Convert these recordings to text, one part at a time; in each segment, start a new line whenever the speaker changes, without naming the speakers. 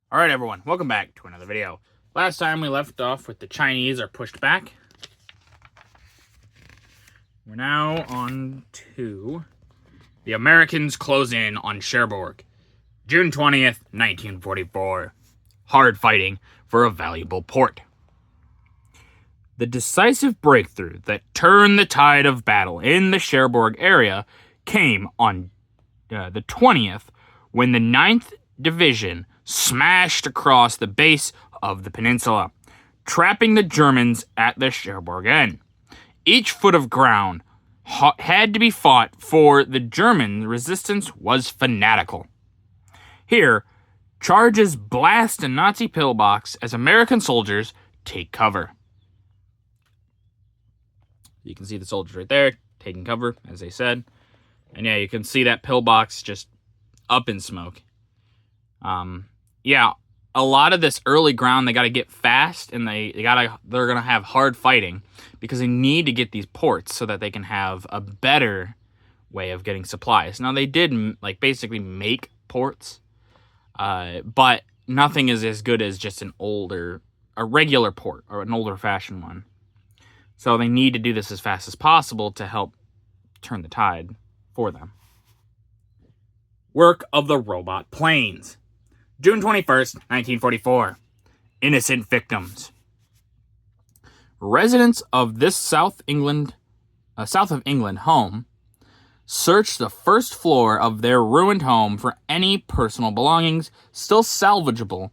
Alright everyone, welcome back to another video. Last time we left off with the Chinese are pushed back. We're now on to the Americans close in on Cherbourg. June 20th, 1944. Hard fighting for a valuable port. The decisive breakthrough that turned the tide of battle in the Cherbourg area came on the 20th when the 9th Division smashed across the base of the peninsula, trapping the Germans at the Cherbourg end. Each foot of ground had to be fought, for the German resistance was fanatical. Here, charges blast a Nazi pillbox as American soldiers take cover. You can see the soldiers right there, taking cover, as they said. And yeah, you can see that pillbox just up in smoke. Yeah, a lot of this early ground, they got to get fast, and they're going to have hard fighting because they need to get these ports so that they can have a better way of getting supplies. Now, they did basically make ports, but nothing is as good as just a regular port or an older fashioned one. So they need to do this as fast as possible to help turn the tide for them. Work of the robot planes. June 21st, 1944. Innocent victims. Residents of this South of England home searched the first floor of their ruined home for any personal belongings still salvageable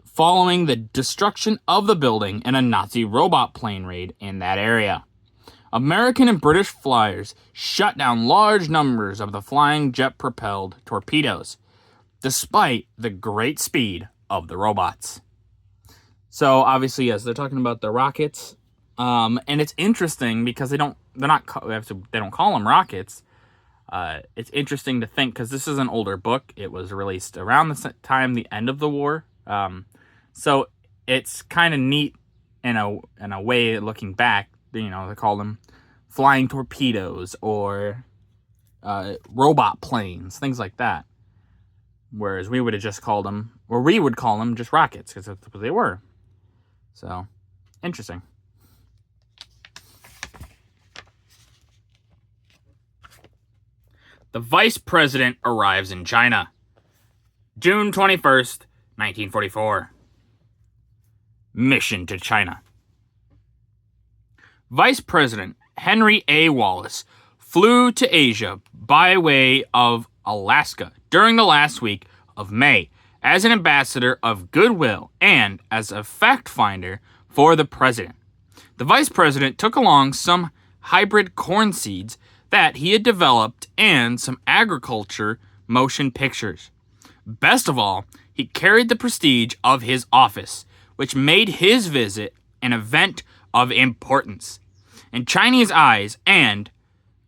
following the destruction of the building in a Nazi robot plane raid in that area. American and British flyers shut down large numbers of the flying jet-propelled torpedoes, despite the great speed of the robots. So obviously, yes, they're talking about the rockets, and it's interesting because they don't call them rockets. It's interesting to think because this is an older book. It was released around the time the end of the war, so it's kind of neat in a way looking back. They call them flying torpedoes or robot planes, things like that. Whereas we would have just called them, or we would call them just rockets, because that's what they were. So, interesting. The Vice President arrives in China. June 21st, 1944. Mission to China. Vice President Henry A. Wallace flew to Asia by way of Alaska during the last week of May as an ambassador of goodwill and as a fact finder for the president. The vice president took along some hybrid corn seeds that he had developed and some agriculture motion pictures. Best of all, he carried the prestige of his office, which made his visit an event of importance in Chinese eyes and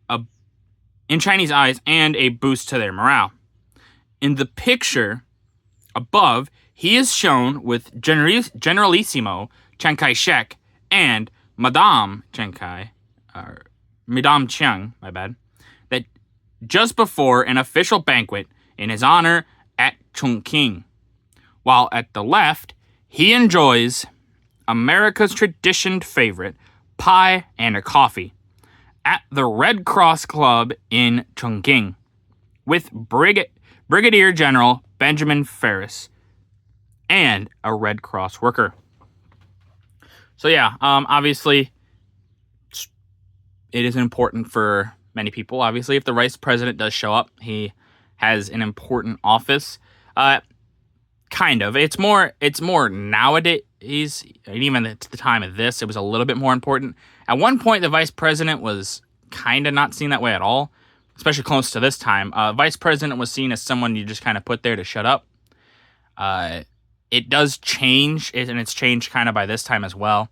a boost to their morale. In the picture above, he is shown with Generalissimo Chiang Kai-shek and Madame Chiang, that just before an official banquet in his honor at Chongqing. While at the left, he enjoys America's tradition favorite, pie and a coffee, at the Red Cross Club in Chongqing with Brigadier General Benjamin Ferris and a Red Cross worker. So yeah, obviously it is important for many people. Obviously, if the vice president does show up, he has an important office. Kind of. It's more nowadays. Even at the time of this, it was a little bit more important. At one point, the vice president was kind of not seen that way at all, especially close to this time. Vice president was seen as someone you just kind of put there to shut up. It does change, and it's changed kind of by this time as well,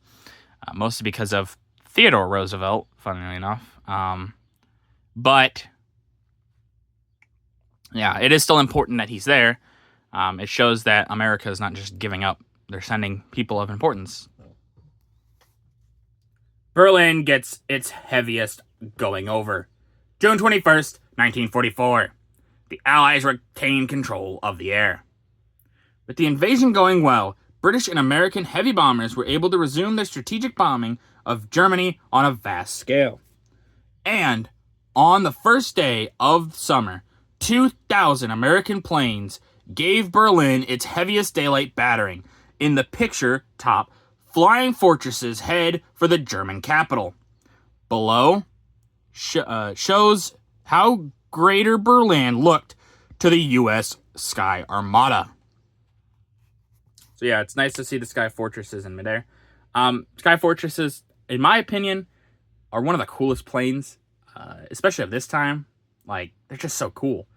mostly because of Theodore Roosevelt, funnily enough. But yeah, it is still important that he's there. It shows that America is not just giving up. They're sending people of importance. Berlin gets its heaviest going over. June 21st, 1944. The Allies retain control of the air. With the invasion going well, British and American heavy bombers were able to resume their strategic bombing of Germany on a vast scale. And on the first day of summer, 2,000 American planes gave Berlin its heaviest daylight battering. In the picture, top, flying fortresses head for the German capital. Below shows how Greater Berlin looked to the U.S. Sky Armada. So yeah, it's nice to see the Sky Fortresses in midair. Sky Fortresses, in my opinion, are one of the coolest planes, especially at this time. Like, they're just so cool.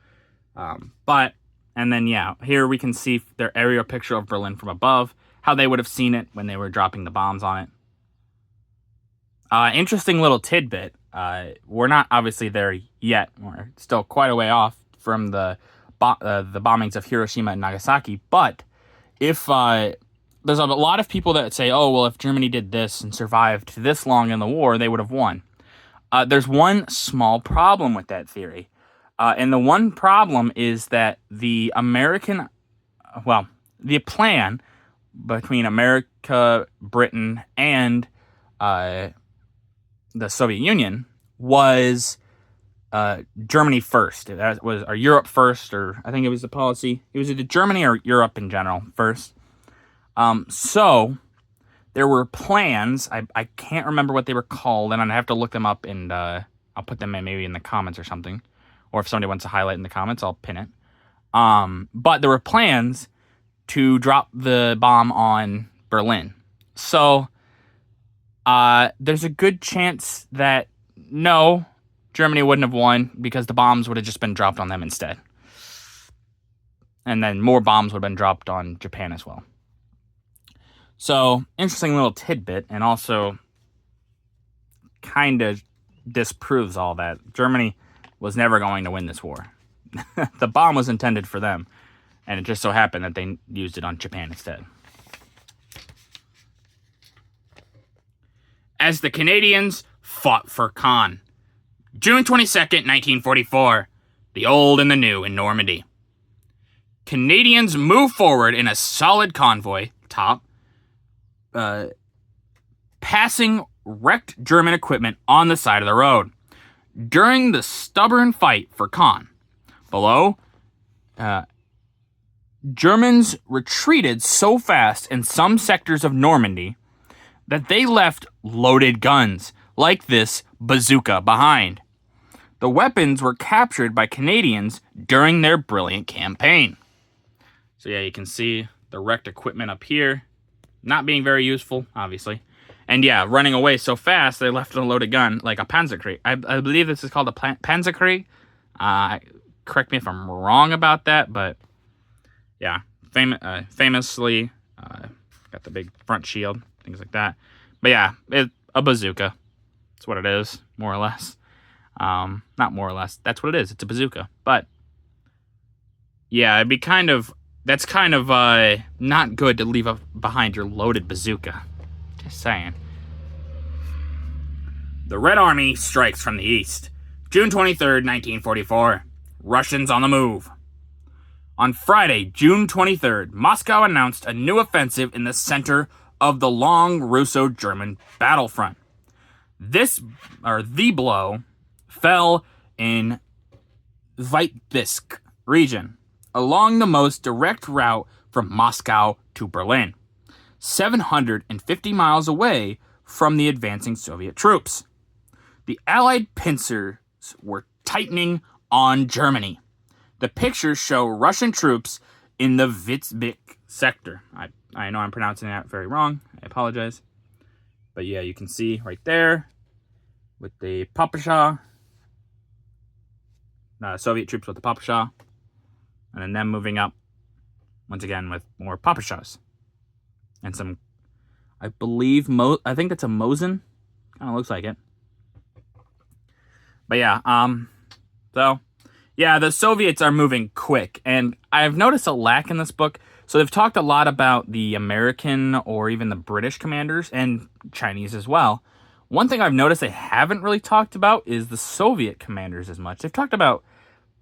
And then, yeah, here we can see their aerial picture of Berlin from above, how they would have seen it when they were dropping the bombs on it. Interesting little tidbit. We're not obviously there yet. We're still quite a way off from the bombings of Hiroshima and Nagasaki. But if there's a lot of people that say, oh, well, if Germany did this and survived this long in the war, they would have won. There's one small problem with that theory. And the one problem is that the plan between America, Britain, and the Soviet Union was Germany first. That was, or Europe first, or I think it was the policy. It was either Germany or Europe in general first. So there were plans. I can't remember what they were called, and I'd have to look them up, and I'll put them maybe in the comments or something. Or if somebody wants to highlight in the comments, I'll pin it. But there were plans to drop the bomb on Berlin. So there's a good chance that no, Germany wouldn't have won because the bombs would have just been dropped on them instead. And then more bombs would have been dropped on Japan as well. So, interesting little tidbit, and also kind of disproves all that. Germany was never going to win this war. The bomb was intended for them, and it just so happened that they used it on Japan instead. As the Canadians fought for Caen. June 22nd, 1944. The old and the new in Normandy. Canadians move forward in a solid convoy, passing wrecked German equipment on the side of the road. During the stubborn fight for Caen, below, Germans retreated so fast in some sectors of Normandy that they left loaded guns, like this bazooka, behind. The weapons were captured by Canadians during their brilliant campaign. So yeah, you can see the wrecked equipment up here. Not being very useful, obviously. And yeah, running away so fast, they left a loaded gun, like a Panzerkrieg. I believe this is called a Panzerkrieg. Correct me if I'm wrong about that, but yeah, famously, got the big front shield, things like that. But yeah, a bazooka. That's what it is, more or less. Not more or less. That's what it is. It's a bazooka. But yeah, that's kind of not good to leave behind your loaded bazooka. Just saying. The Red Army strikes from the east. June 23rd, 1944. Russians on the move. On Friday, June 23rd, Moscow announced a new offensive in the center of the long Russo-German battlefront. The blow fell in Vitebsk region, along the most direct route from Moscow to Berlin, 750 miles away from the advancing Soviet troops. The Allied pincers were tightening on Germany. The pictures show Russian troops in the Vitebsk sector. I know I'm pronouncing that very wrong. I apologize. But yeah, you can see right there with the Papasha, Soviet troops with the Papasha, and then them moving up once again with more Papashas. And some, I believe, I think that's a Mosin. Kind of looks like it. But yeah, so yeah, the Soviets are moving quick, and I've noticed a lack in this book. So they've talked a lot about the American or even the British commanders, and Chinese as well. One thing I've noticed they haven't really talked about is the Soviet commanders as much. They've talked about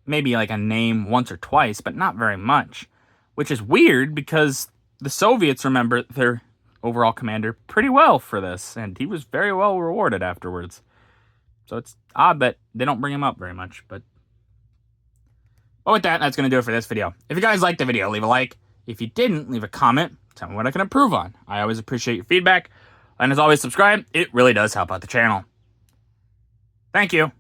maybe like a name once or twice, but not very much. which is weird because the Soviets remember their overall commander pretty well for this, and he was very well rewarded afterwards. So it's odd that they don't bring him up very much, but with that, that's going to do it for this video. If you guys liked the video, leave a like. If you didn't, leave a comment. Tell me what I can improve on. I always appreciate your feedback. And as always, subscribe. It really does help out the channel. Thank you.